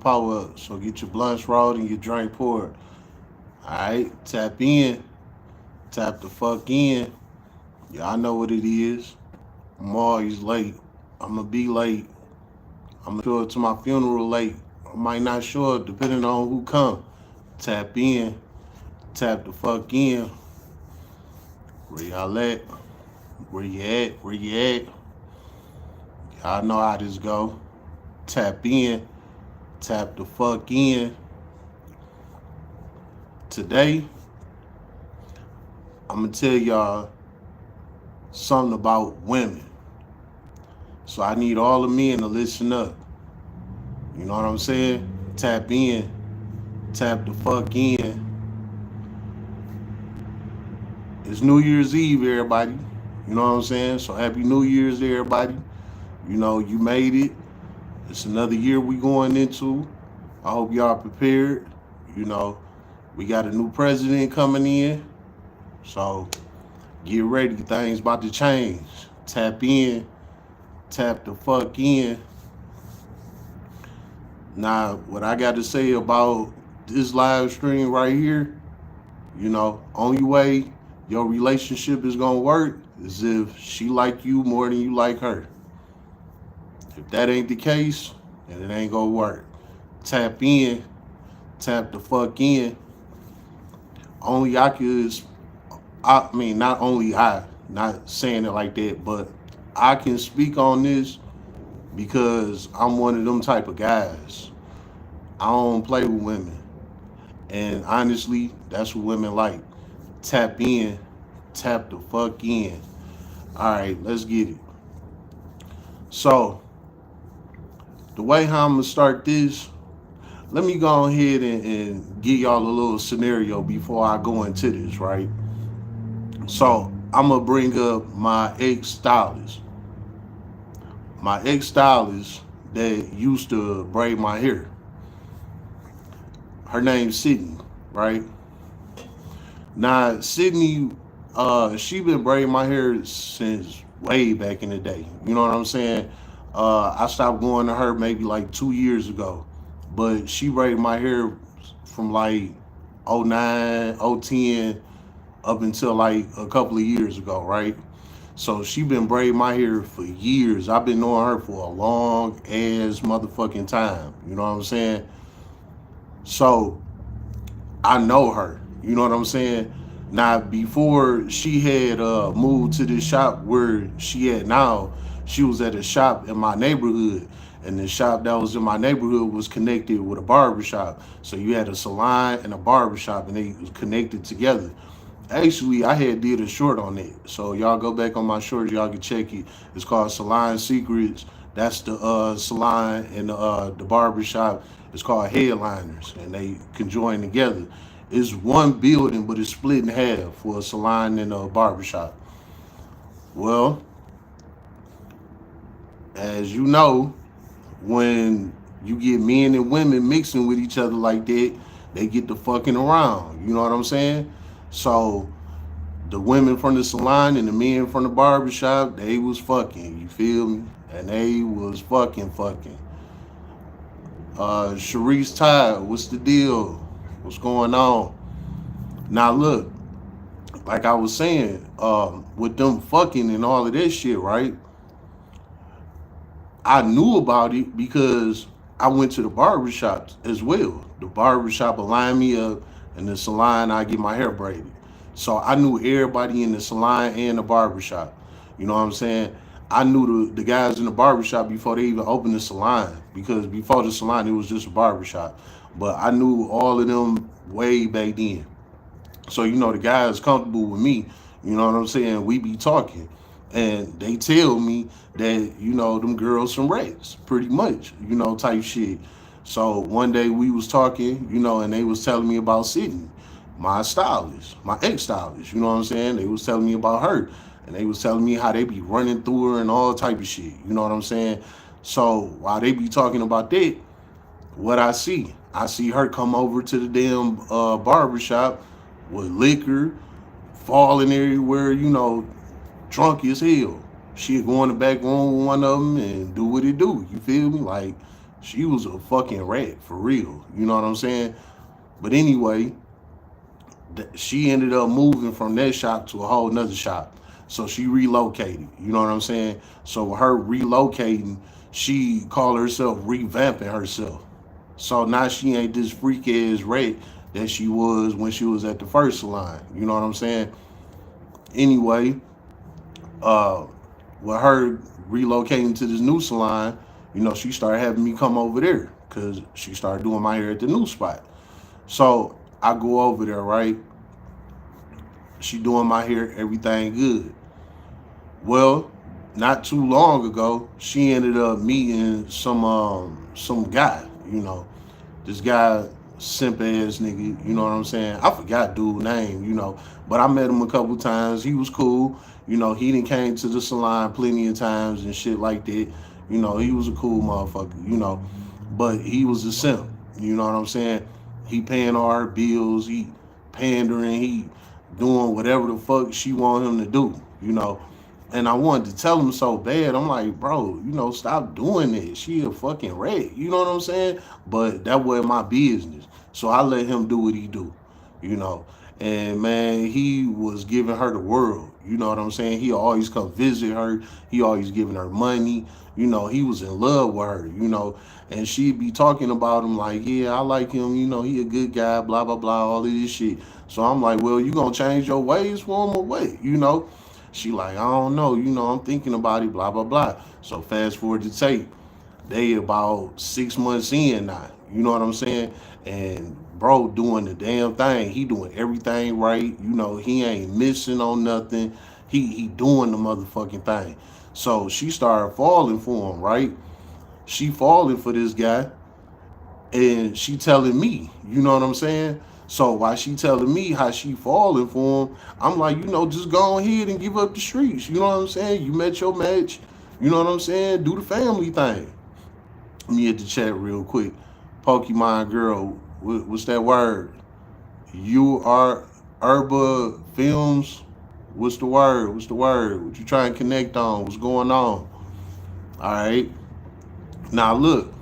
power up. So get your blunts rolled and your drink poured. Alright, tap in. Tap the fuck in. Y'all know what it is. I'm always late. I'ma be late. I'ma show up to my funeral late. I might not show up depending on who come. Tap in. Tap the fuck in. Where y'all at? Where you at? Where you at? Y'all know how this go. Tap in. Tap the fuck in. Today, I'm gonna tell y'all something about women. So I need all the men to listen up. You know what I'm saying? Tap in, tap the fuck in. It's New Year's Eve, everybody. You know what I'm saying? So happy New Year's, everybody. You know, you made it. It's another year we going into. I hope y'all prepared. You know, we got a new president coming in. So get ready. Things about to change. Tap in, tap the fuck in. Now, what I got to say about this live stream right here, only way your relationship is gonna work is if she like you more than you like her. If that ain't the case, then it ain't gonna work. Tap in, tap the fuck in. Only I could, I mean, not only I, not saying it like that, but I can speak on this because I'm one of them type of guys. I don't play with women. And honestly, that's what women like. Tap in, tap the fuck in. All right, let's get it. So, the way how I'm gonna start this, let me go ahead and give y'all a little scenario before I go into this, right? So, I'm gonna bring up my ex stylist. My ex stylist that used to braid my hair. Her name's Sydney, right? Now, Sydney, she been braiding my hair since way back in the day. You know what I'm saying? I stopped going to her maybe like 2 years ago, but she braided my hair from like '09, '10 up until like a couple of years ago, right? So she been braiding my hair for years. I've been knowing her for a long ass motherfucking time. You know what I'm saying? So I know her. You know what I'm saying? Now, before she had moved to this shop where she at now, she was at a shop in my neighborhood. And the shop that was in my neighborhood was connected with a barber shop. So you had a salon and a barber shop, and they was connected together. Actually, I had did a short on it. So y'all go back on my short, y'all can check it. It's called Salon Secrets. That's the salon, and the barber shop is called Headliners, and they conjoin together. It's one building, but it's split in half for a salon and a barber shop. Well, as you know, when you get men and women mixing with each other like that, they get to fucking around. You know what I'm saying? So the women from the salon and the men from the barbershop, they was fucking. You feel me? And they was fucking. Sharice Tide, what's the deal? What's going on? Now look, like I was saying, with them fucking and all of that shit, right? I knew about it because I went to the barbershop as well. The barbershop aligned me up, and the salon I get my hair braided. So I knew everybody in the salon and the barbershop. You know what I'm saying? I knew the guys in the barbershop before they even opened the salon, because before the salon it was just a barbershop. But I knew all of them way back then. So the guys comfortable with me. You know what I'm saying? We be talking, and they tell me that them girls from Rex, pretty much, type shit. So one day we was talking, and they was telling me about Sydney, my stylist, my ex stylist. You know what I'm saying? They was telling me about her, and they was telling me how they be running through her and all type of shit. You know what I'm saying? So while they be talking about that, what I see her come over to the damn barber shop with liquor, falling everywhere, drunk as hell. She'd go in the back room with one of them and do what it do. You feel me? Like, She was a fucking rat for real. You know what I'm saying? But anyway, she ended up moving from that shop to a whole nother shop. So she relocated. You know what I'm saying? So with her relocating, she called herself revamping herself. So now she ain't this freak ass rat that she was when she was at the first salon. You know what I'm saying? Anyway, uh, with her relocating to this new salon, you know, she started having me come over there because she started doing my hair at the new spot. So I go over there, right? She doing my hair, everything good. Well, not too long ago, she ended up meeting some guy, you know. This guy, simp ass nigga, you know what I'm saying? I forgot dude name, you know, but I met him a couple times. He was cool. You know, he done came to the salon plenty of times and shit like that. You know, he was a cool motherfucker, you know. But he was a simp. You know what I'm saying? He paying all her bills, he pandering, he doing whatever the fuck she want him to do, you know. And I wanted to tell him so bad. I'm like, bro, you know, stop doing this. She a fucking rat. You know what I'm saying? But that wasn't my business. So I let him do what he do, you know. And man, he was giving her the world. You know what I'm saying? He always come visit her. He always giving her money. You know, he was in love with her, you know. And she'd be talking about him like, yeah, I like him. You know, he a good guy, blah, blah, blah, all of this shit. So I'm like, well, you gonna change your ways for him or what? You know? She like, I don't know, you know, I'm thinking about it, blah, blah, blah. So fast forward to tape. They about 6 months in now. You know what I'm saying? And bro doing the damn thing. He doing everything right. You know, he ain't missing on nothing. He doing the motherfucking thing. So she started falling for him, right? She falling for this guy and she telling me, you know what I'm saying? So while she telling me how she falling for him, I'm like, you know, just go ahead and give up the streets. You know what I'm saying? You met your match. You know what I'm saying? Do the family thing. Let me hit the chat real quick. Pokemon girl, what's that word? You are Herba Films. What's the word? What's the word? What you trying to connect on? What's going on? All right. Now look,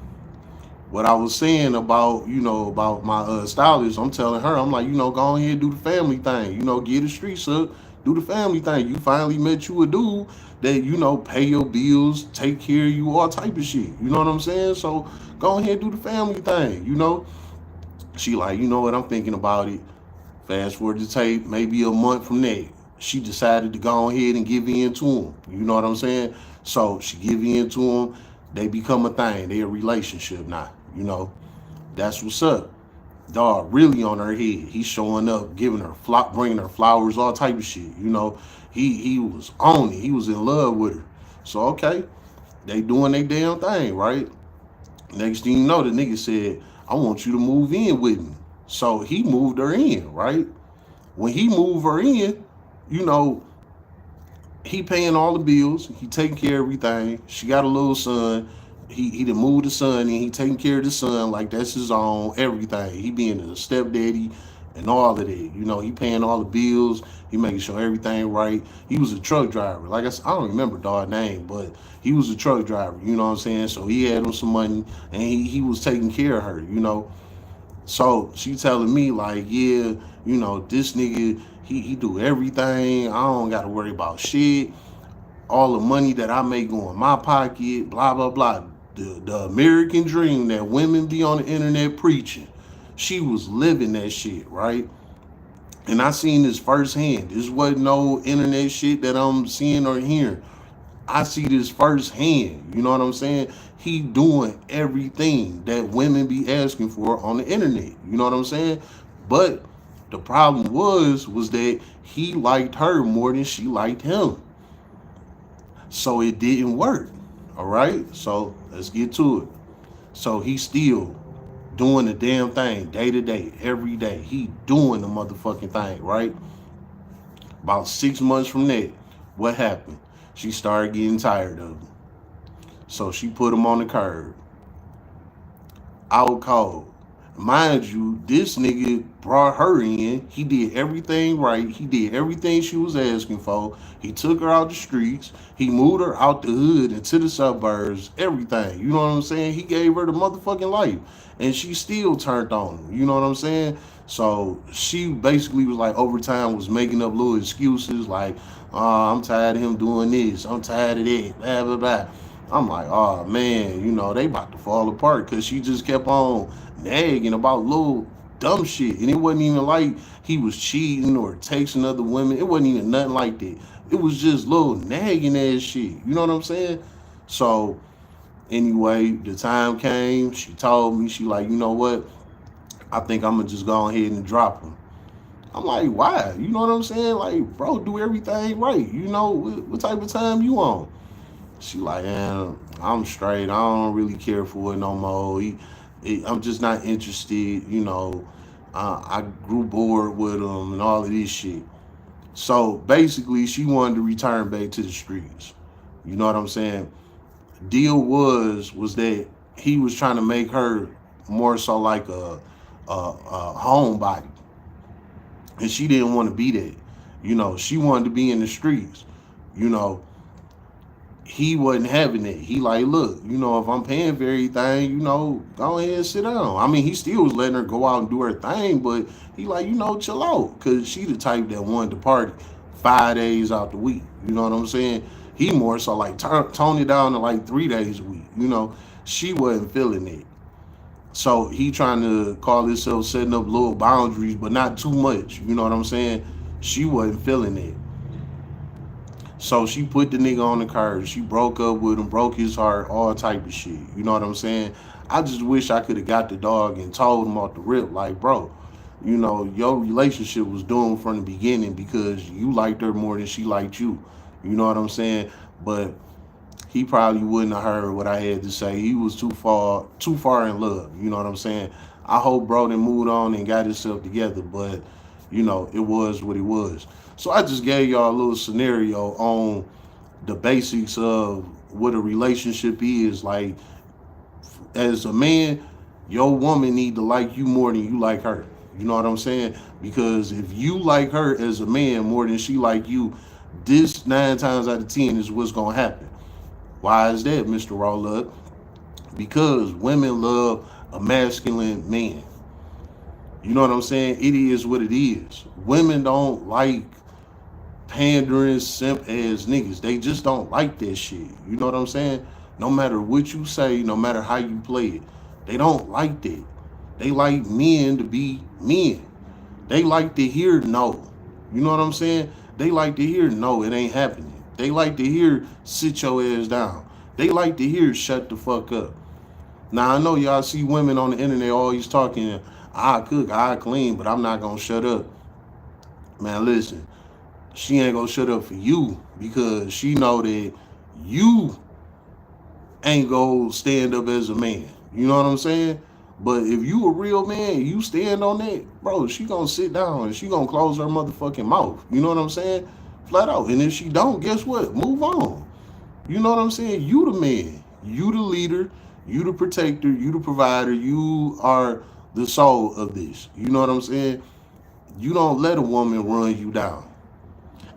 what I was saying about, you know, about my stylist, I'm telling her, I'm like, you know, go ahead and do the family thing. You know, get the streets up, do the family thing. You finally met you a dude that, you know, pay your bills, take care of you, all type of shit. You know what I'm saying? So go ahead and do the family thing, you know? She like, you know what, I'm thinking about it. Fast forward to tape, maybe a month from that, she decided to go ahead and give in to him. You know what I'm saying? So she give in to him. They become a thing. They a relationship now. You know, that's what's up. Dog really on her head. He's showing up, giving her bringing her flowers, all type of shit. You know, he was on it. He was in love with her. So okay, they doing their damn thing, right? Next thing you know, the nigga said, I want you to move in with me. So he moved her in, right? When he moved her in, you know, he paying all the bills. He taking care of everything. She got a little son. He done moved the son and he taking care of the son like that's his own, everything. He being a stepdaddy and all of that. You know, he paying all the bills. He making sure everything right. He was a truck driver. Like I said, I don't remember dog name, but he was a truck driver. You know what I'm saying? So he had him some money and he was taking care of her, you know. So she telling me like, yeah, you know, this nigga, he do everything. I don't gotta worry about shit. All the money that I make go in my pocket, blah, blah, blah. The American dream that women be on the internet preaching. She was living that shit, right? And I seen this firsthand. This wasn't no internet shit that I'm seeing or hearing. I see this firsthand. You know what I'm saying? He doing everything that women be asking for on the internet. You know what I'm saying? But the problem was that he liked her more than she liked him. So it didn't work. All right. So let's get to it. So he's still doing the damn thing day to day, every day. He doing the motherfucking thing, right? About 6 months from that, what happened? She started getting tired of him. So she put him on the curb. Out cold. Mind you, this nigga brought her in. He did everything right. He did everything she was asking for. He took her out the streets. He moved her out the hood into the suburbs. Everything. You know what I'm saying? He gave her the motherfucking life. And she still turned on him. You know what I'm saying? So she basically was like, over time, was making up little excuses like, I'm tired of him doing this. I'm tired of that. Blah, blah, blah. I'm like, oh man, they about to fall apart because she just kept on nagging about little dumb shit. And it wasn't even like he was cheating or texting other women. It wasn't even nothing like that. It was just little nagging ass shit. You know what I'm saying? So anyway, the time came. She told me, she like, you know what? I think I'm gonna just go ahead and drop him. I'm like, why? You know what I'm saying? Like, bro, do everything right. What type of time you on? She like, man, I'm straight. I don't really care for it no more. I'm just not interested. I grew bored with him and all of this shit. So basically, she wanted to return back to the streets. You know what I'm saying? Deal was that he was trying to make her more so like a homebody, and she didn't want to be that. She wanted to be in the streets. You know, he wasn't having it. He like, look, if I'm paying for everything, go ahead and sit down. I mean, he still was letting her go out and do her thing, but he like, chill out, cause she the type that wanted to party 5 days out the week. You know what I'm saying? He more so like tone it down to like 3 days a week. She wasn't feeling it. So he trying to call himself setting up little boundaries, but not too much. You know what I'm saying? She wasn't feeling it. So she put the nigga on the curb. She broke up with him, broke his heart, all type of shit. You know what I'm saying? I just wish I could have got the dog and told him off the rip, like, bro, your relationship was doomed from the beginning because you liked her more than she liked you. You know what I'm saying? But he probably wouldn't have heard what I had to say. He was too far in love. You know what I'm saying? I hope bro then moved on and got himself together, but it was what it was. So I just gave y'all a little scenario on the basics of what a relationship is. Like, as a man, your woman need to like you more than you like her. You know what I'm saying? Because if you like her as a man more than she like you, this 9 times out of 10 is what's gonna happen. Why is that, Mr. Roll Because women love a masculine man. You know what I'm saying? It is what it is. Women don't like pandering simp ass niggas. They just don't like that shit. You know what I'm saying? No matter what you say, no matter how you play it, they don't like that. They like men to be men. They like to hear no. You know what I'm saying? They like to hear no, it ain't happening. They like to hear sit your ass down. They like to hear shut the fuck up. Now I know y'all see women on the internet always talking, I cook, I clean, but I'm not gonna shut up. Man, listen, she ain't gonna shut up for you because she know that you ain't gonna stand up as a man. You know what I'm saying? But if you a real man, you stand on that, bro, she gonna sit down and she gonna close her motherfucking mouth. You know what I'm saying? Flat out. And if she don't, guess what? Move on. You know what I'm saying? You the man. You the leader. You the protector. You the provider. You are the soul of this. You know what I'm saying? You don't let a woman run you down.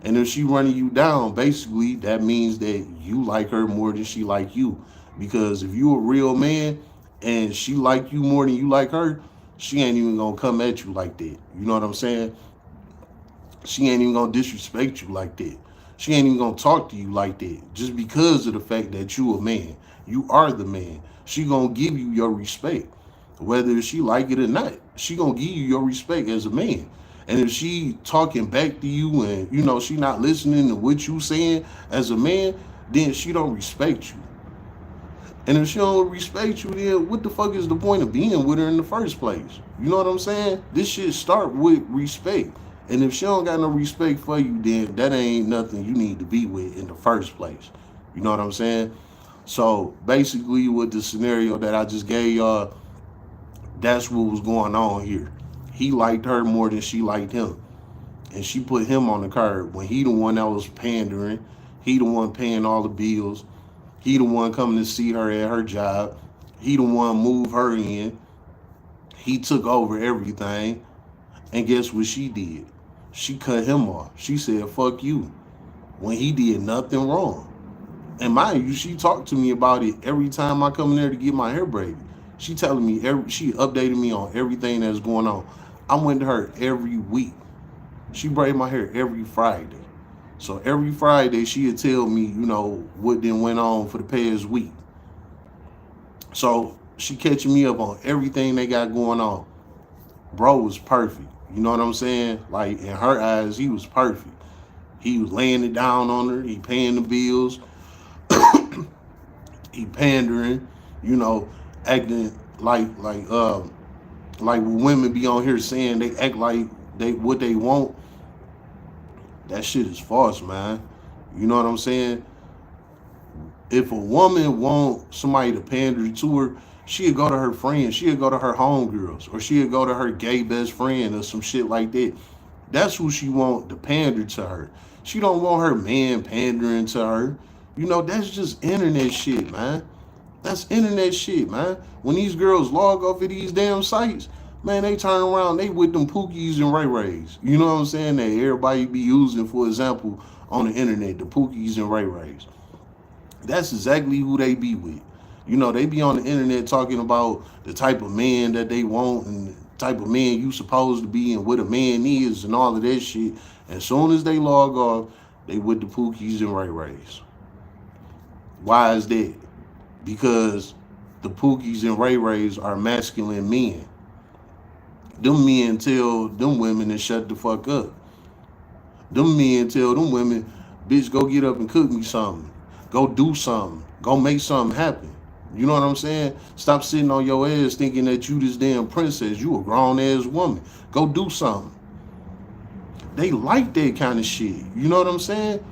And if she running you down, basically that means that you like her more than she like you. Because if you a real man and she like you more than you like her, she ain't even gonna come at you like that. You know what I'm saying? She ain't even gonna disrespect you like that. She ain't even gonna talk to you like that. Just because of the fact that you a man. You are the man. She gonna give you your respect. Whether she like it or not. She gonna give you your respect as a man. And if she talking back to you and she not listening to what you saying as a man, then she don't respect you. And if she don't respect you, then what the fuck is the point of being with her in the first place? You know what I'm saying? This shit start with respect. And if she don't got no respect for you, then that ain't nothing you need to be with in the first place. You know what I'm saying? So basically with the scenario that I just gave y'all, that's what was going on here. He liked her more than she liked him. And she put him on the curb when he the one that was pandering. He the one paying all the bills. He the one coming to see her at her job. He the one move her in. He took over everything, and guess what she did? She cut him off. She said, fuck you, when he did nothing wrong. And mind you, she talked to me about it every time I come in there to get my hair braided. She telling me, she updated me on everything that's going on. I went to her every week. She braided my hair every Friday. So every Friday she would tell me, what then went on for the past week. So she catching me up on everything they got going on. Bro was perfect. You know what I'm saying? Like, in her eyes, he was perfect. He was laying it down on her. He paying the bills. He pandering, acting like when women be on here saying they act like what they want. That shit is false, man. You know what I'm saying? If a woman want somebody to pander to her, she'll go to her friends, she'll go to her homegirls, or she'll go to her gay best friend or some shit like that. That's who she want to pander to her. She don't want her man pandering to her. That's just internet shit, man. That's internet shit, man. When these girls log off of these damn sites, man, they turn around, they with them Pookies and Ray Rays. You know what I'm saying? That everybody be using, for example, on the internet, the Pookies and Ray Rays. That's exactly who they be with. They be on the internet talking about the type of man that they want and the type of man you supposed to be and what a man is and all of that shit. As soon as they log off, they with the Pookies and Ray Rays. Why is that? Because the Pookies and Ray Rays are masculine men. Them men tell them women to shut the fuck up. Them men tell them women, bitch, go get up and cook me something. Go do something. Go make something happen. You know what I'm saying? Stop sitting on your ass thinking that you this damn princess. You a grown ass woman. Go do something. They like that kind of shit. You know what I'm saying?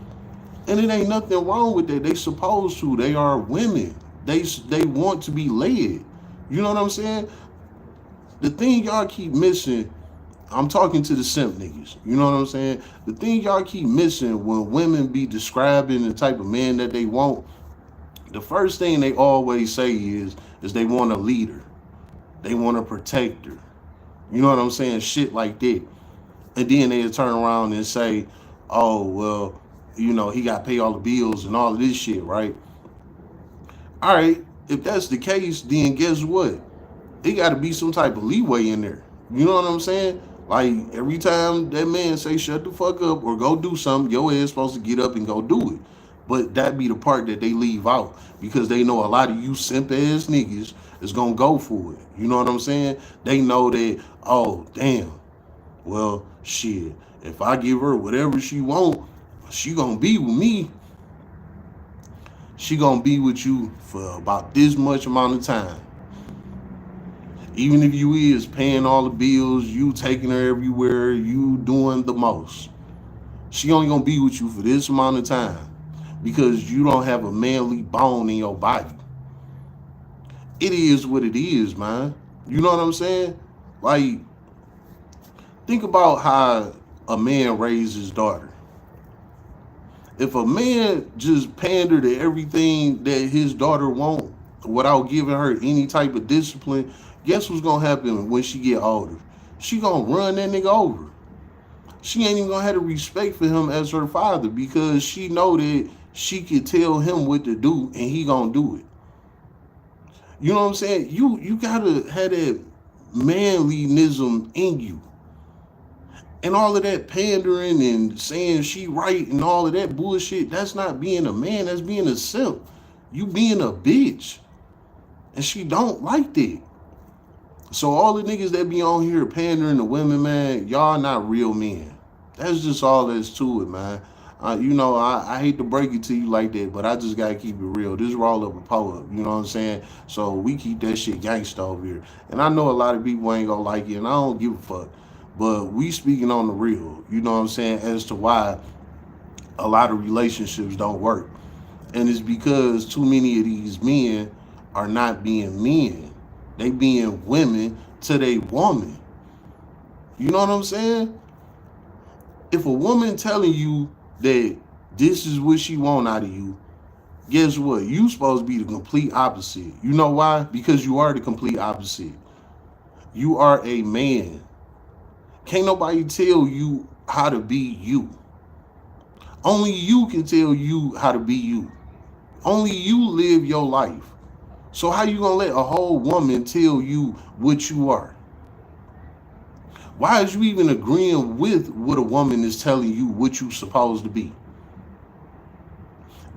And it ain't nothing wrong with that. They supposed to. They are women. They want to be led. You know what I'm saying? The thing y'all keep missing, I'm talking to the simp niggas. You know what I'm saying? The thing y'all keep missing when women be describing the type of man that they want, the first thing they always say is they want a leader. They want a protector. You know what I'm saying? Shit like that. And then they turn around and say, oh, well, he got to pay all the bills and all of this shit, right? All right, if that's the case, then guess what? It got to be some type of leeway in there. You know what I'm saying? Like, every time that man say shut the fuck up or go do something, your ass supposed to get up and go do it. But that be the part that they leave out because they know a lot of you simp ass niggas is going to go for it. You know what I'm saying? They know that, oh, damn, well, shit, if I give her whatever she want, she going to be with me. She going to be with you for about this much amount of time. Even if you is paying all the bills, you taking her everywhere, you doing the most. She only going to be with you for this amount of time because you don't have a manly bone in your body. It is what it is, man. You know what I'm saying? Like, think about how a man raised his daughter. If a man just pander to everything that his daughter wants without giving her any type of discipline, guess what's gonna happen when she get older? She gonna run that nigga over. She ain't even gonna have the respect for him as her father because she know that she could tell him what to do and he gonna do it. You know what I'm saying? You gotta have that manlyism in you. And all of that pandering and saying she right and all of that bullshit, that's not being a man, that's being a simp. You being a bitch. And she don't like that. So all the niggas that be on here pandering to women, man, y'all not real men. That's just all there's to it, man. I hate to break it to you like that, but I just gotta keep it real. This roll up a poet, you know what I'm saying? So we keep that shit gangsta over here. And I know a lot of people ain't gonna like it, and I don't give a fuck. But we speaking on the real, you know what I'm saying, as to why a lot of relationships don't work. And it's because too many of these men are not being men. They being women to their woman. You know what I'm saying? If a woman telling you that this is what she want out of you, guess what? You supposed to be the complete opposite. You know why? Because you are the complete opposite. You are a man. Can't nobody tell you how to be you. Only you can tell you how to be you. Only you live your life. So how you gonna let a whole woman tell you what you are? Why is you even agreeing with what a woman is telling you what you supposed to be?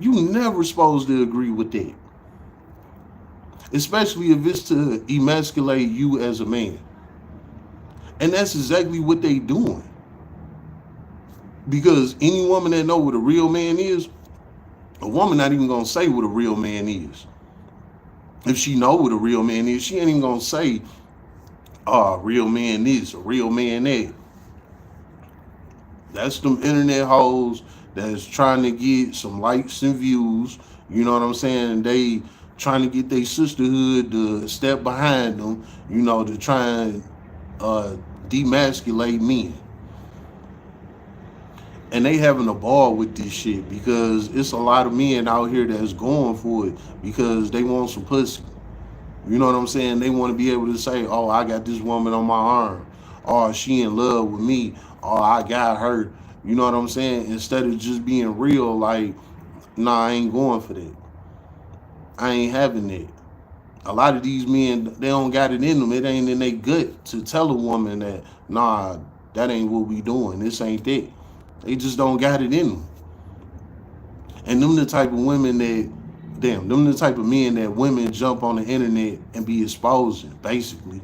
You never supposed to agree with that. Especially if it's to emasculate you as a man. And that's exactly what they doing. Because any woman that know what a real man is, a woman not even gonna say what a real man is. If she know what a real man is, she ain't even gonna say, "Oh, a real man this, a real man that." That's them internet hoes that's trying to get some likes and views. You know what I'm saying? They trying to get their sisterhood to step behind them. You know, to try and demasculate men. And they having a ball with this shit because it's a lot of men out here that's going for it because they want some pussy. You know what I'm saying? They want to be able to say, "Oh, I got this woman on my arm. Oh, she in love with me. Oh, I got her." You know what I'm saying? Instead of just being real, like, nah, I ain't going for that. I ain't having that. A lot of these men, they don't got it in them. It ain't in their gut to tell a woman that, nah, that ain't what we doing. This ain't that. They just don't got it in them. And them the type of women that, them the type of men that women jump on the internet and be exposing, basically,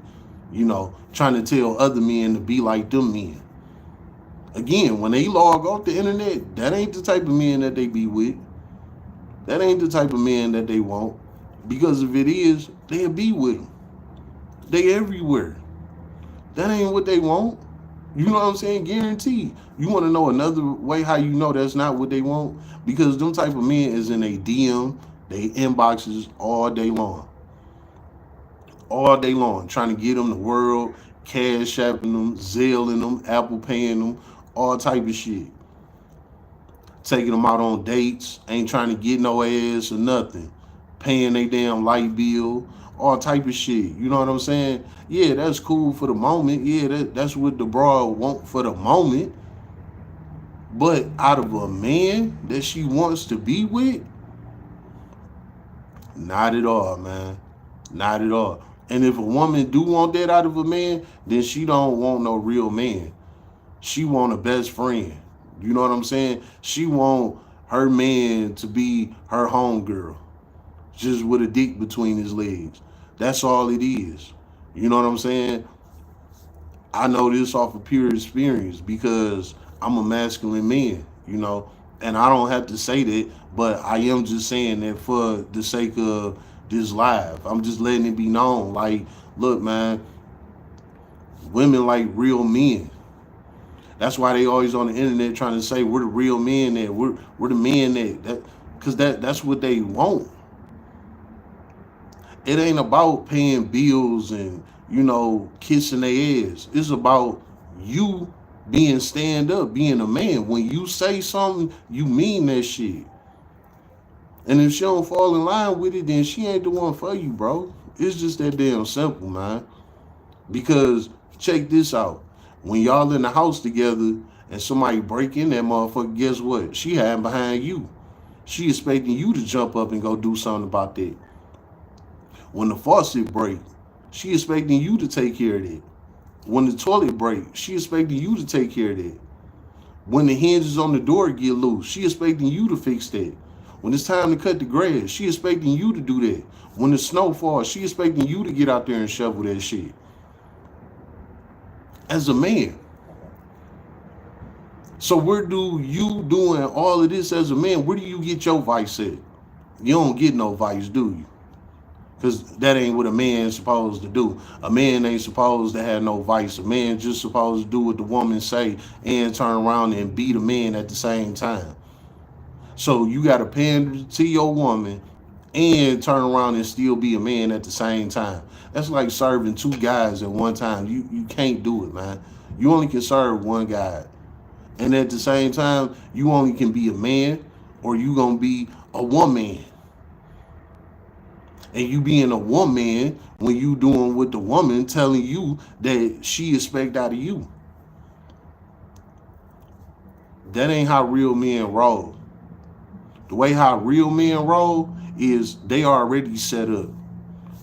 you know, trying to tell other men to be like them men. Again, when they log off the internet, that ain't the type of men that they be with. That ain't the type of men that they want. Because if it is, they'll be with them. They everywhere. That ain't what they want. You know what I'm saying? Guaranteed. You want to know another way how you know that's not what they want? Because them type of men is in a DM, they inboxes all day long. All day long. Trying to get them the world, cash apping them, Zelling them, Apple paying them, all type of shit. Taking them out on dates, ain't trying to get no ass or nothing. Paying their damn light bill, all type of shit. You know what I'm saying? Yeah, that's cool for the moment. Yeah, that's what the broad want for the moment. But out of a man that she wants to be with, not at all, man. Not at all. And if a woman do want that out of a man, then she don't want no real man. She want a best friend. You know what I'm saying? She want her man to be her homegirl, just with a dick between his legs. That's all it is. You know what I'm saying? I know this off of pure experience because I'm a masculine man, you know, and I don't have to say that, but I am just saying that for the sake of this live. I'm just letting it be known. Like, look, man, women like real men. That's why they always on the internet trying to say we're the real men that we're the men that because that's what they want. It ain't about paying bills and, you know, kissing their ass. It's about you being stand up, being a man. When you say something, you mean that shit. And if she don't fall in line with it, then she ain't the one for you, bro. It's just that damn simple, man. Because check this out. When y'all in the house together and somebody break in that motherfucker, guess what? She hiding behind you. She expecting you to jump up and go do something about that. When the faucet break, she expecting you to take care of that. When the toilet break, she expecting you to take care of that. When the hinges on the door get loose, she expecting you to fix that. When it's time to cut the grass, she expecting you to do that. When the snow falls, she expecting you to get out there and shovel that shit. As a man. So where do you doing all of this as a man? Where do you get your vice at? You don't get no vice, do you? Because that ain't what a man's supposed to do. A man ain't supposed to have no vice. A man just supposed to do what the woman say and turn around and beat a man at the same time. So you got to pander to your woman and turn around and still be a man at the same time. That's like serving two guys at one time. You can't do it, man. You only can serve one guy. And at the same time, you only can be a man or you going to be a woman. And you being a woman when you doing what the woman telling you that she expect out of you. That ain't how real men roll. The way how real men roll is they already set up.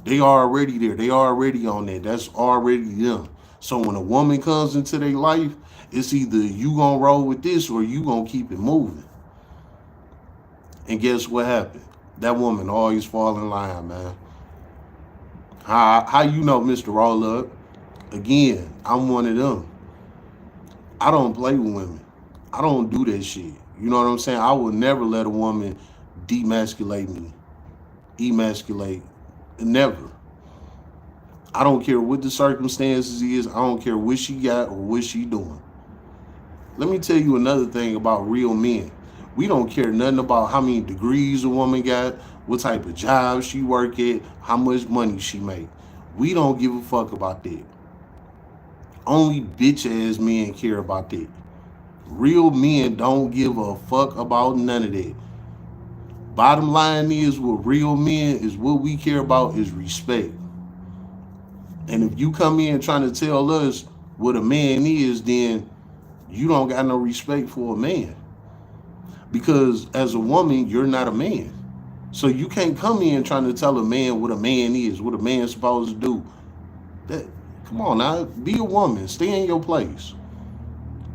They already there. They already on that. That's already them. So when a woman comes into their life, it's either you gonna roll with this or you gonna keep it moving. And guess what happened? That woman always fall in line, man. How you know, Mr. Roll Up? Again, I'm one of them. I don't play with women. I don't do that shit. You know what I'm saying? I would never let a woman demasculate me, emasculate. Never. I don't care what the circumstances is. I don't care what she got or what she doing. Let me tell you another thing about real men. We don't care nothing about how many degrees a woman got, what type of job she work at, how much money she make. We don't give a fuck about that. Only bitch ass men care about that. Real men don't give a fuck about none of that. Bottom line is, with real men is what we care about is respect. And if you come in trying to tell us what a man is, then you don't got no respect for a man. Because as a woman, you're not a man. So you can't come in trying to tell a man what a man is, what a man's supposed to do. That, come on now, be a woman, stay in your place.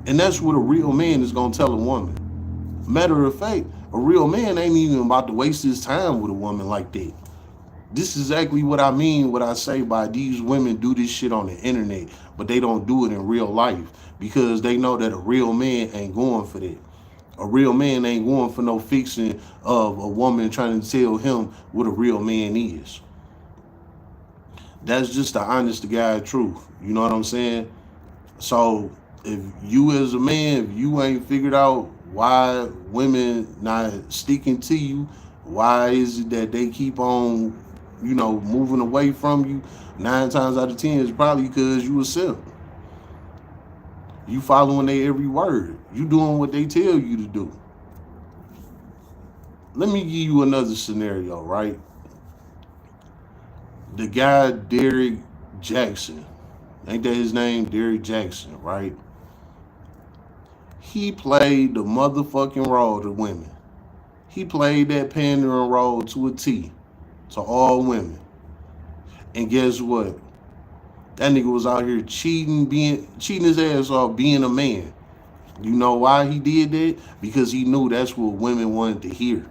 And that's what a real man is gonna tell a woman. Matter of fact, a real man ain't even about to waste his time with a woman like that. This is exactly what I mean, what I say by these women do this shit on the internet, but they don't do it in real life because they know that a real man ain't going for that. A real man ain't going for no fixing of a woman trying to tell him what a real man is. That's just the honest to God truth. You know what I'm saying? So if you as a man, if you ain't figured out why women not sticking to you, why is it that they keep on, moving away from you, 9 times out of 10 is probably because you a simp. You following their every word. You doing what they tell you to do. Let me give you another scenario, right? The guy Derrick Jackson, ain't that his name? Derrick Jackson, right? He played the motherfucking role to women. He played that pandering role to a T, to all women. And guess what? That nigga was out here cheating his ass off being a man. You know why he did that? Because he knew that's what women wanted to hear.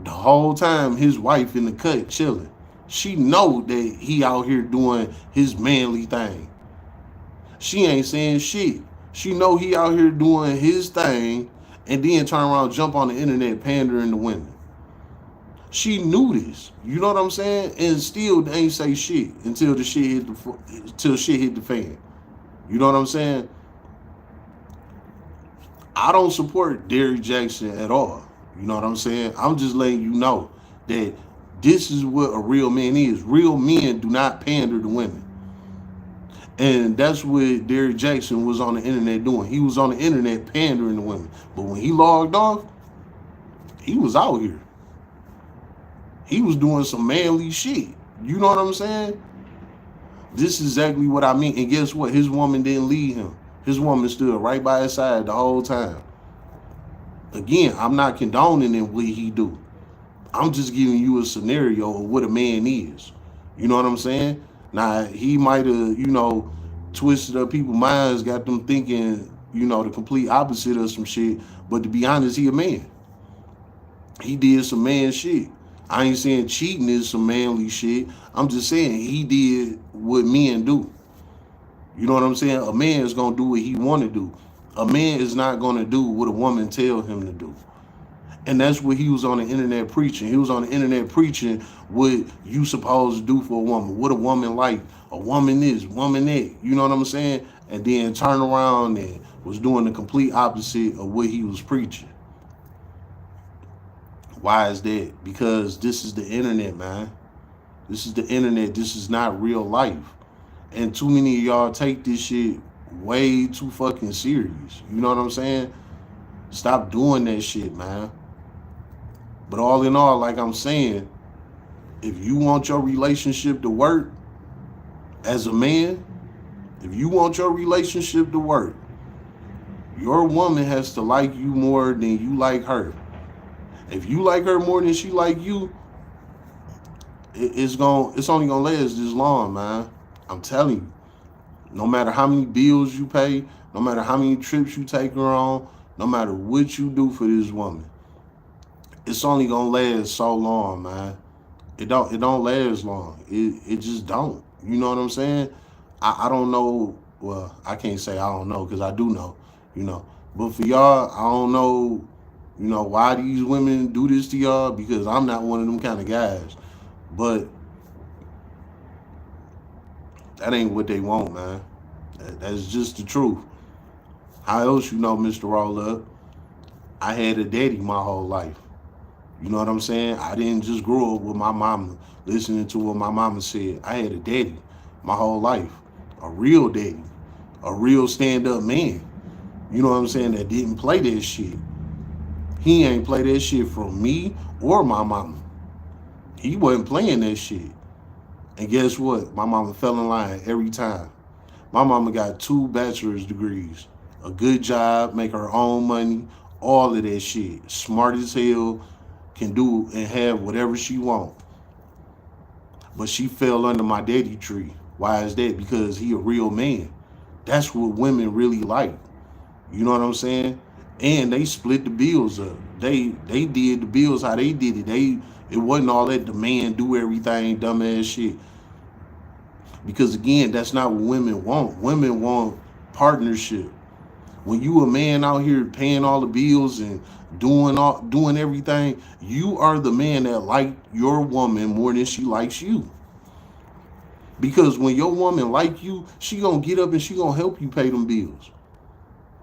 The whole time his wife in the cut chilling. She know that he out here doing his manly thing. She ain't saying shit. She know he out here doing his thing and then turn around, jump on the internet pandering to women. She knew this. You know what I'm saying? And still ain't say shit until shit hit the fan. You know what I'm saying? I don't support Derrick Jackson at all. You know what I'm saying? I'm just letting you know that this is what a real man is. Real men do not pander to women. And that's what Derrick Jackson was on the internet doing. He was on the internet pandering to women. But when he logged off, he was out here. He was doing some manly shit. You know what I'm saying? This is exactly what I mean. And guess what? His woman didn't leave him. His woman stood right by his side the whole time. Again, I'm not condoning in what he do. I'm just giving you a scenario of what a man is. You know what I'm saying? Now, he might have, twisted up people's minds, got them thinking, the complete opposite of some shit. But to be honest, he a man. He did some man shit. I ain't saying cheating is some manly shit. I'm just saying he did what men do. You know what I'm saying? A man is going to do what he want to do. A man is not going to do what a woman tell him to do. And that's what he was on the internet preaching. He was on the internet preaching what you supposed to do for a woman. What a woman like. A woman is, woman that. You know what I'm saying? And then turn around and was doing the complete opposite of what he was preaching. Why is that? Because this is the internet, man. This is the internet. This is not real life. And too many of y'all take this shit way too fucking serious. You know what I'm saying? Stop doing that shit, man. But all in all, like I'm saying, if you want your relationship to work as a man, if you want your relationship to work, your woman has to like you more than you like her. If you like her more than she like you, it's only gonna last this long, man. I'm telling you. No matter how many bills you pay, no matter how many trips you take her on, no matter what you do for this woman, it's only gonna last so long, man. It don't last long. It just don't. You know what I'm saying? I don't know. Well, I can't say I don't know because I do know. You know, but for y'all, I don't know. You know why these women do this to y'all because I'm not one of them kind of guys. But that ain't what they want, man. That's just the truth. How else you know, Mr. Roll Up? I had a daddy my whole life. You know what I'm saying? I didn't just grow up with my mama listening to what my mama said. I had a daddy my whole life. A real daddy. A real stand-up man. You know what I'm saying? That didn't play that shit. He ain't play that shit from me or my mama. He wasn't playing that shit. And guess what? My mama fell in line every time. My mama got 2 bachelor's degrees, a good job, make her own money, all of that shit. Smart as hell, can do and have whatever she want. But she fell under my daddy tree. Why is that? Because he a real man. That's what women really like. You know what I'm saying? And they split the bills up. They did the bills how they did it. It wasn't all that the man do everything, dumbass shit. Because again, that's not what women want. Women want partnership. When you a man out here paying all the bills and doing everything, you are the man that like your woman more than she likes you. Because when your woman like you, she gonna get up and she gonna help you pay them bills.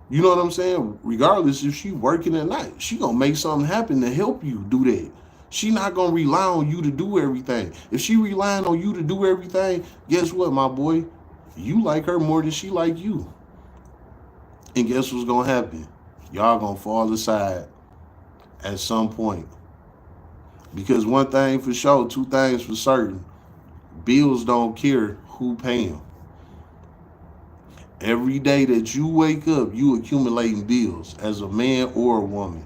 You know what I'm saying? Regardless if she working or not, she gonna make something happen to help you do that. She not gonna rely on you to do everything. If she relying on you to do everything, guess what, my boy? You like her more than she like you. And guess what's gonna happen? Y'all gonna fall aside at some point. Because one thing for sure, 2 things for certain. Bills don't care who pay them. Every day that you wake up, you accumulating bills as a man or a woman.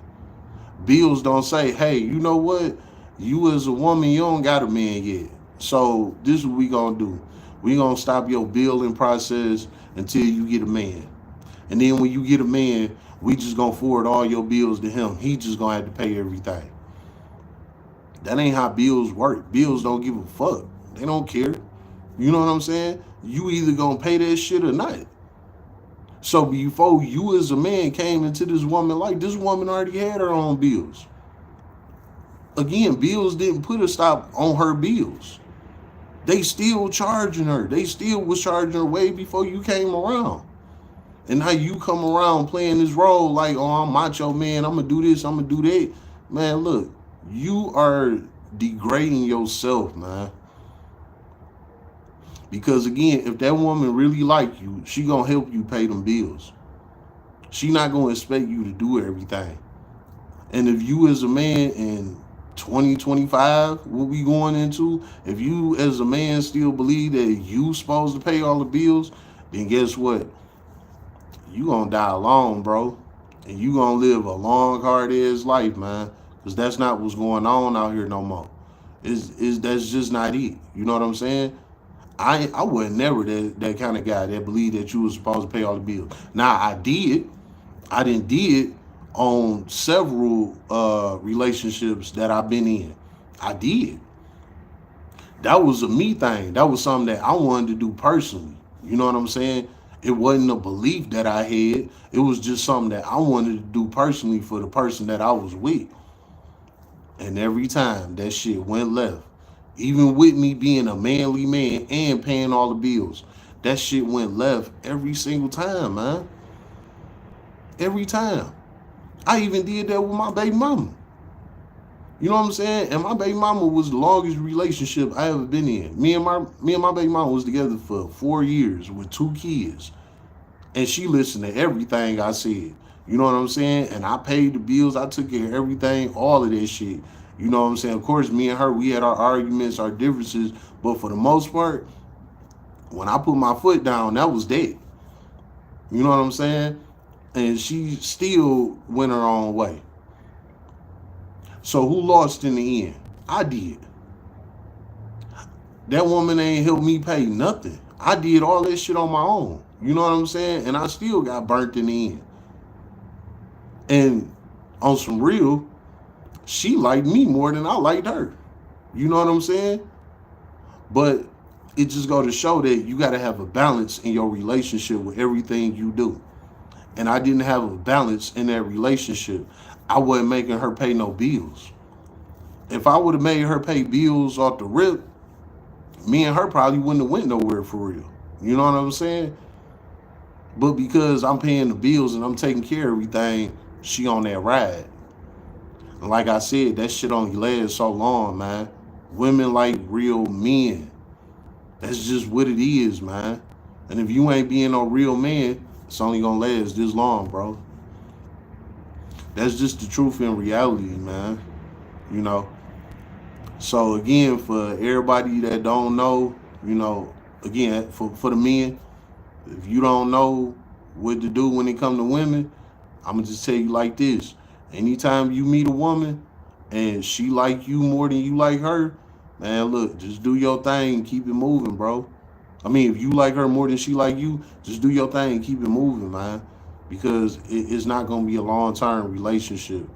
Bills don't say, hey, you know what? You as a woman, you don't got a man yet. So this is what we gonna do. We gonna stop your billing process until you get a man. And then when you get a man, we just gonna forward all your bills to him. He just gonna have to pay everything. That ain't how bills work. Bills don't give a fuck. They don't care. You know what I'm saying? You either gonna pay that shit or not. So before you as a man came into this woman life, this woman already had her own bills. Again, bills didn't put a stop on her bills. They still charging her. They still was charging her way before you came around. And now you come around playing this role like, oh, I'm macho man, I'm gonna do this, I'm gonna do that. Man, look, you are degrading yourself, man. Because again, if that woman really like you, she gonna help you pay them bills. She not gonna expect you to do everything. And if you as a man in 2025, what we going into, if you as a man still believe that you supposed to pay all the bills, then guess what? You gonna die alone, bro. And you gonna live a long, hard-ass life, man. Because that's not what's going on out here no more. That's just not it. You know what I'm saying? I wasn't never that kind of guy that believed that you was supposed to pay all the bills. Now I did. I did on several relationships that I've been in. I did. That was a me thing. That was something that I wanted to do personally. You know what I'm saying? It wasn't a belief that I had. It was just something that I wanted to do personally for the person that I was with. And every time that shit went left, even with me being a manly man and paying all the bills, that shit went left every single time, man. Every time. I even did that with my baby mama. You know what I'm saying? And my baby mama was the longest relationship I ever been in. Me and my baby mama was together for 4 years with 2 kids. And she listened to everything I said. You know what I'm saying? And I paid the bills. I took care of everything, all of that shit. You know what I'm saying? Of course, me and her, we had our arguments, our differences, but for the most part, when I put my foot down, that was dead. You know what I'm saying? And she still went her own way. So who lost in the end? I did. That woman ain't helped me pay nothing. I did all that shit on my own. You know what I'm saying? And I still got burnt in the end. And on some real, she liked me more than I liked her. You know what I'm saying? But it just go to show that you got to have a balance in your relationship with everything you do. And I didn't have a balance in that relationship. I wasn't making her pay no bills. If I would have made her pay bills off the rip, me and her probably wouldn't have went nowhere for real. You know what I'm saying? But because I'm paying the bills and I'm taking care of everything, she on that ride. And like I said, that shit only lasts so long, man. Women like real men. That's just what it is, man. And if you ain't being no real man, it's only gonna last this long, bro. That's just the truth in reality, man. You know. So again, for everybody that don't know, you know, again, for the men, if you don't know what to do when it comes to women, I'm gonna just tell you like this. Anytime you meet a woman and she like you more than you like her, man, look, just do your thing, keep it moving, bro. I mean, if you like her more than she like you, just do your thing, keep it moving, man. Because it's not gonna be a long-term relationship.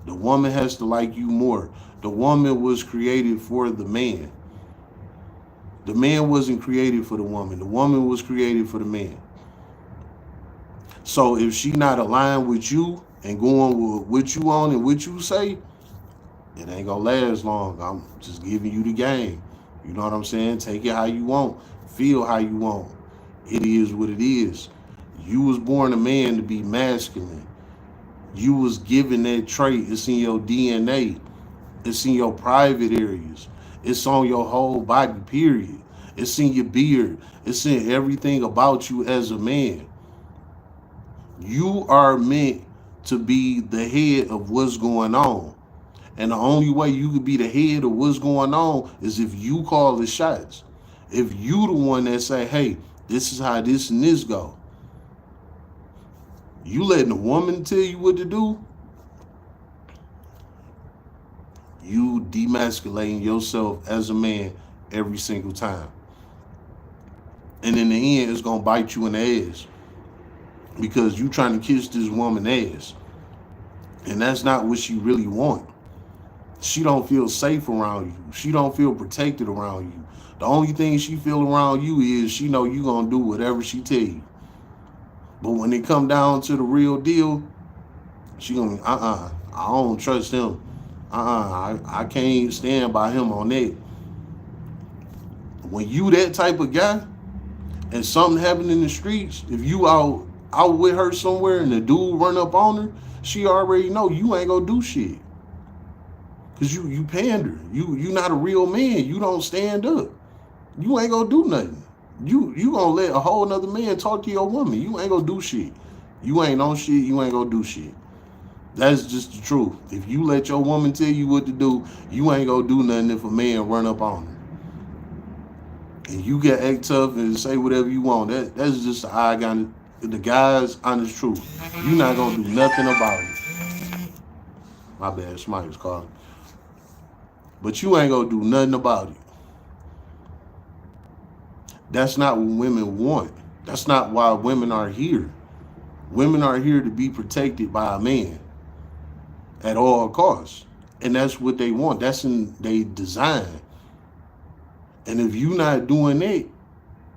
The woman has to like you more. The woman was created for the man. The man wasn't created for the woman. The woman was created for the man. So if she not aligned with you and going with what you on and what you say, it ain't gonna last long. I'm just giving you the game. You know what I'm saying? Take it how you want. Feel how you want. It is what it is. You was born a man to be masculine. You was given that trait. It's in your DNA. It's in your private areas. It's on your whole body, period. It's in your beard. It's in everything about you as a man. You are meant to be the head of what's going on. And the only way you could be the head of what's going on is if you call the shots. If you the one that say, hey, this is how this and this go. You letting a woman tell you what to do, you demasculating yourself as a man every single time. And in the end, it's going to bite you in the ass because you trying to kiss this woman ass. And that's not what she really want. She don't feel safe around you. She don't feel protected around you. The only thing she feel around you is she know you going to do whatever she tell you. But when it come down to the real deal, she going to be, I don't trust him. I can't stand by him on that. When you that type of guy and something happen in the streets, if you out with her somewhere and the dude run up on her, she already know you ain't gonna do shit. Cause you pander. You not a real man. You don't stand up. You ain't gonna do nothing. You gonna let a whole nother man talk to your woman. You ain't gonna do shit. You ain't on shit. You ain't gonna do shit. That's just the truth. If you let your woman tell you what to do, you ain't gonna do nothing if a man run up on her. And you get act tough and say whatever you want. That's just the guy's honest truth. You not gonna do nothing about it. My bad, somebody was calling. But you ain't gonna do nothing about it. That's not what women want. That's not why women are here. Women are here to be protected by a man at all costs. And that's what they want. That's in their design. And if you not doing that,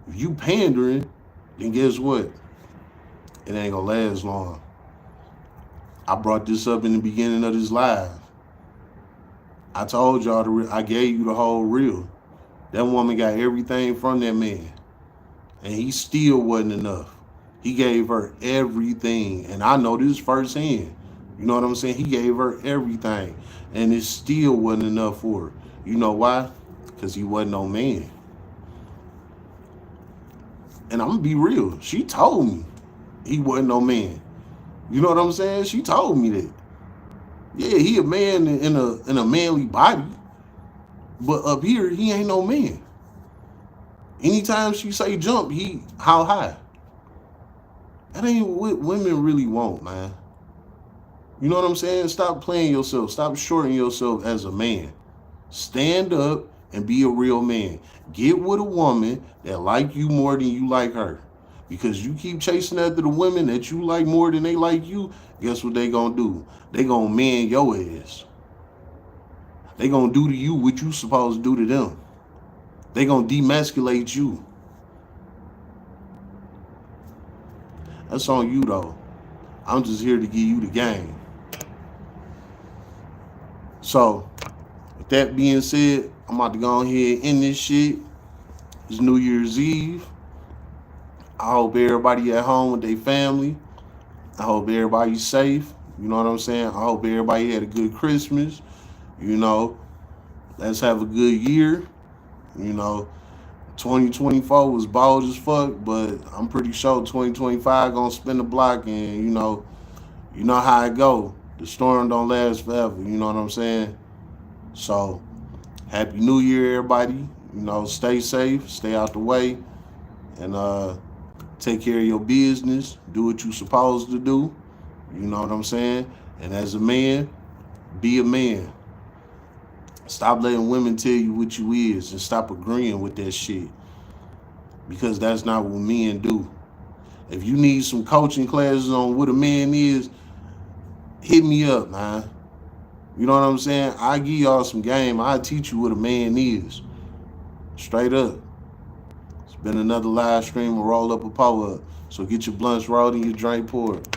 if you pandering, then guess what? It ain't gonna last long. I brought this up in the beginning of this live. I told y'all, I gave you the whole reel. That woman got everything from that man. And he still wasn't enough. He gave her everything. And I know this firsthand. You know what I'm saying? He gave her everything. And it still wasn't enough for her. You know why? Because he wasn't no man. And I'm going to be real. She told me he wasn't no man. You know what I'm saying? She told me that. Yeah, he a man in a manly body, but up here he ain't no man. Anytime she say jump, he how high? That ain't what women really want, man. You know what I'm saying? Stop playing yourself. Stop shorting yourself as a man. Stand up and be a real man. Get with a woman that like you more than you like her. Because you keep chasing after the women that you like more than they like you, guess what they gonna do? They gonna man your ass. They gonna do to you what you supposed to do to them. They gonna demasculate you. That's on you though. I'm just here to give you the game. So, with that being said, I'm about to go ahead and end this shit. It's New Year's Eve. I hope everybody at home with their family. I hope everybody's safe. You know what I'm saying? I hope everybody had a good Christmas. You know, let's have a good year. You know, 2024 was bald as fuck, but I'm pretty sure 2025 gonna spin the block, and you know how it go. The storm don't last forever. You know what I'm saying? So, happy New Year, everybody. You know, stay safe, stay out the way, and take care of your business. Do what you supposed to do. You know what I'm saying? And as a man, be a man. Stop letting women tell you what you is, and stop agreeing with that shit, because that's not what men do. If you need some coaching classes on what a man is, hit me up, man. You know what I'm saying? I give y'all some game. I teach you what a man is. Straight up. It's been another live stream of Roll Up a Power Up. So get your blunts rolled and your drink poured.